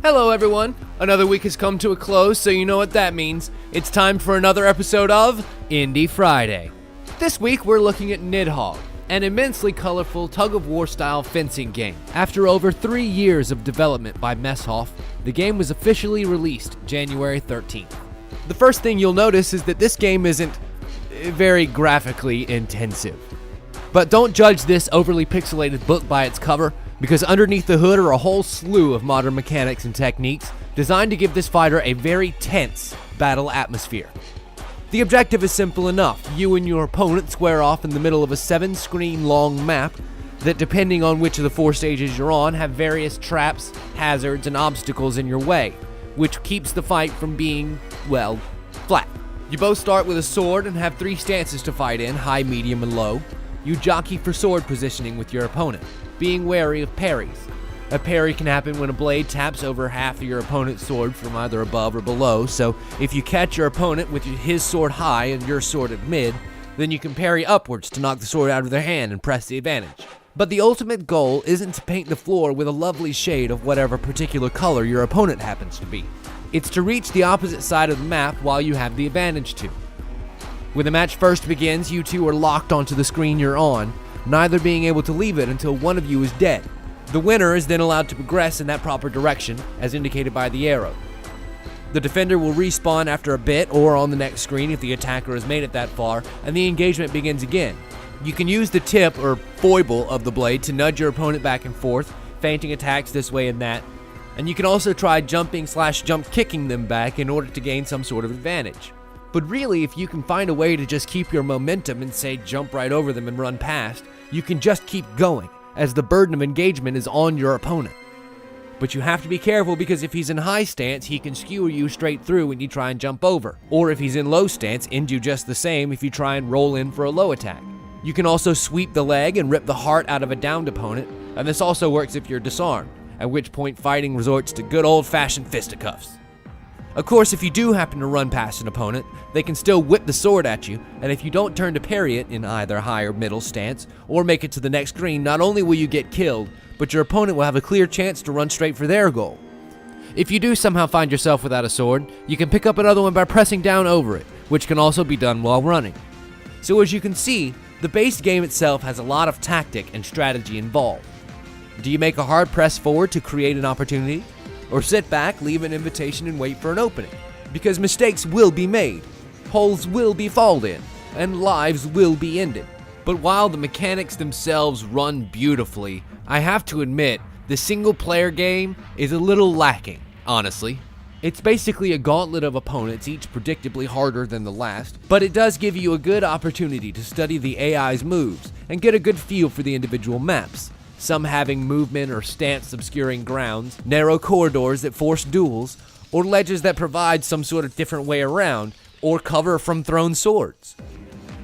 Hello everyone, another week has come to a close, so you know what that means. It's time for another episode of Indie Friday. This week we're looking at Nidhogg, an immensely colorful tug-of-war style fencing game. After over 3 years of development by Messhof, the game was officially released January 13th. The first thing you'll notice is that this game isn't very graphically intensive. But don't judge this overly pixelated book by its cover, because underneath the hood are a whole slew of modern mechanics and techniques designed to give this fighter a very tense battle atmosphere. The objective is simple enough. You and your opponent square off in the middle of a 7-screen long map that, depending on which of the 4 stages you're on, have various traps, hazards, and obstacles in your way, which keeps the fight from being, well, flat. You both start with a sword and have 3 stances to fight in, high, medium, and low. You jockey for sword positioning with your opponent, being wary of parries. A parry can happen when a blade taps over half of your opponent's sword from either above or below, so if you catch your opponent with his sword high and your sword at mid, then you can parry upwards to knock the sword out of their hand and press the advantage. But the ultimate goal isn't to paint the floor with a lovely shade of whatever particular color your opponent happens to be. It's to reach the opposite side of the map while you have the advantage to. When the match first begins, you two are locked onto the screen you're on, neither being able to leave it until one of you is dead. The winner is then allowed to progress in that proper direction, as indicated by the arrow. The defender will respawn after a bit or on the next screen if the attacker has made it that far, and the engagement begins again. You can use the tip or foible of the blade to nudge your opponent back and forth, feinting attacks this way and that, and you can also try jumping/jump kicking them back in order to gain some sort of advantage. But really, if you can find a way to just keep your momentum and say jump right over them and run past, you can just keep going, as the burden of engagement is on your opponent. But you have to be careful, because if he's in high stance, he can skewer you straight through when you try and jump over. Or if he's in low stance, end you just the same if you try and roll in for a low attack. You can also sweep the leg and rip the heart out of a downed opponent, and this also works if you're disarmed, at which point fighting resorts to good old-fashioned fisticuffs. Of course, if you do happen to run past an opponent, they can still whip the sword at you, and if you don't turn to parry it in either high or middle stance, or make it to the next screen, not only will you get killed, but your opponent will have a clear chance to run straight for their goal. If you do somehow find yourself without a sword, you can pick up another one by pressing down over it, which can also be done while running. So as you can see, the base game itself has a lot of tactic and strategy involved. Do you make a hard press forward to create an opportunity? Or sit back, leave an invitation, and wait for an opening? Because mistakes will be made, holes will be falled in, and lives will be ended. But while the mechanics themselves run beautifully, I have to admit, the single-player game is a little lacking, honestly. It's basically a gauntlet of opponents, each predictably harder than the last, but it does give you a good opportunity to study the AI's moves and get a good feel for the individual maps. Some having movement or stance obscuring grounds, narrow corridors that force duels, or ledges that provide some sort of different way around, or cover from thrown swords.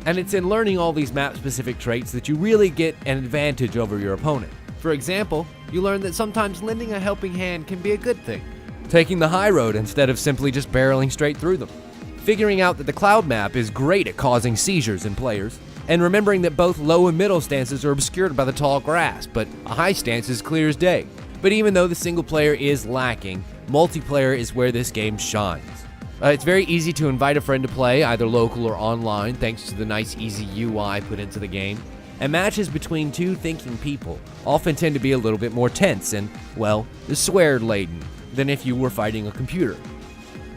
And it's in learning all these map-specific traits that you really get an advantage over your opponent. For example, you learn that sometimes lending a helping hand can be a good thing, taking the high road instead of simply just barreling straight through them, figuring out that the cloud map is great at causing seizures in players, and remembering that both low and middle stances are obscured by the tall grass, but a high stance is clear as day. But even though the single player is lacking, multiplayer is where this game shines. It's very easy to invite a friend to play, either local or online, thanks to the nice easy UI put into the game. And matches between 2 thinking people often tend to be a little bit more tense and, well, swear-laden than if you were fighting a computer.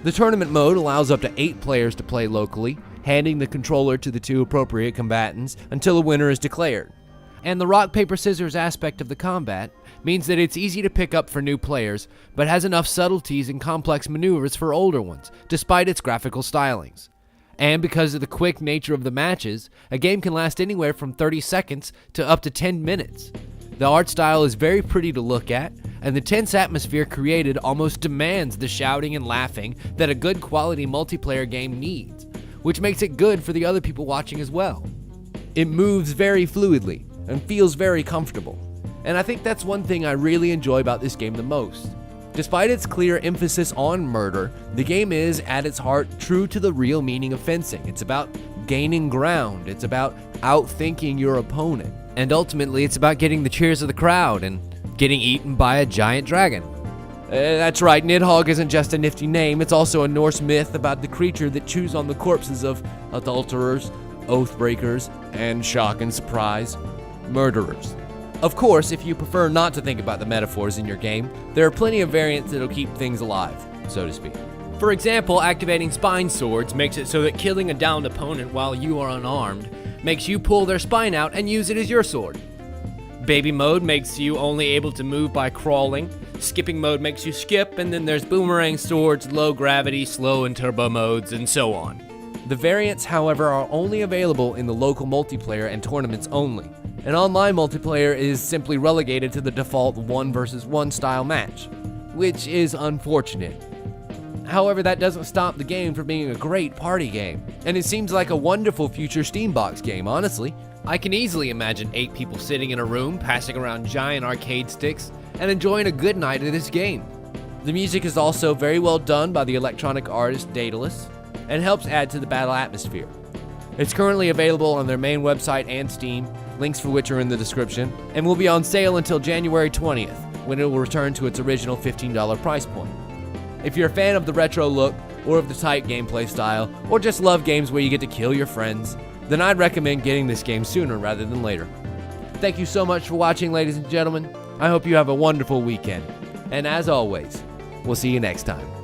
The tournament mode allows up to 8 players to play locally, handing the controller to the 2 appropriate combatants until a winner is declared. And the rock, paper, scissors aspect of the combat means that it's easy to pick up for new players, but has enough subtleties and complex maneuvers for older ones, despite its graphical stylings. And because of the quick nature of the matches, a game can last anywhere from 30 seconds to up to 10 minutes. The art style is very pretty to look at, and the tense atmosphere created almost demands the shouting and laughing that a good quality multiplayer game needs, which makes it good for the other people watching as well. It moves very fluidly and feels very comfortable, and I think that's one thing I really enjoy about this game the most. Despite its clear emphasis on murder, the game is, at its heart, true to the real meaning of fencing. It's about gaining ground, it's about outthinking your opponent, and ultimately it's about getting the cheers of the crowd and getting eaten by a giant dragon. That's right, Nidhogg isn't just a nifty name, it's also a Norse myth about the creature that chews on the corpses of adulterers, oathbreakers, and shock and surprise, murderers. Of course, if you prefer not to think about the metaphors in your game, there are plenty of variants that'll keep things alive, so to speak. For example, activating spine swords makes it so that killing a downed opponent while you are unarmed makes you pull their spine out and use it as your sword. Baby mode makes you only able to move by crawling. Skipping mode makes you skip, and then there's boomerang swords, low gravity, slow, and turbo modes, and so on. The variants, however, are only available in the local multiplayer and tournaments only. An online multiplayer is simply relegated to the default 1 versus 1 style match, which is unfortunate. However, that doesn't stop the game from being a great party game, and it seems like a wonderful future Steambox game, honestly. I can easily imagine 8 people sitting in a room, passing around giant arcade sticks, and enjoying a good night of this game. The music is also very well done by the electronic artist Daedalus, and helps add to the battle atmosphere. It's currently available on their main website and Steam, links for which are in the description, and will be on sale until January 20th, when it will return to its original $15 price point. If you're a fan of the retro look, or of the tight gameplay style, or just love games where you get to kill your friends, then I'd recommend getting this game sooner rather than later. Thank you so much for watching, ladies and gentlemen. I hope you have a wonderful weekend. And as always, we'll see you next time.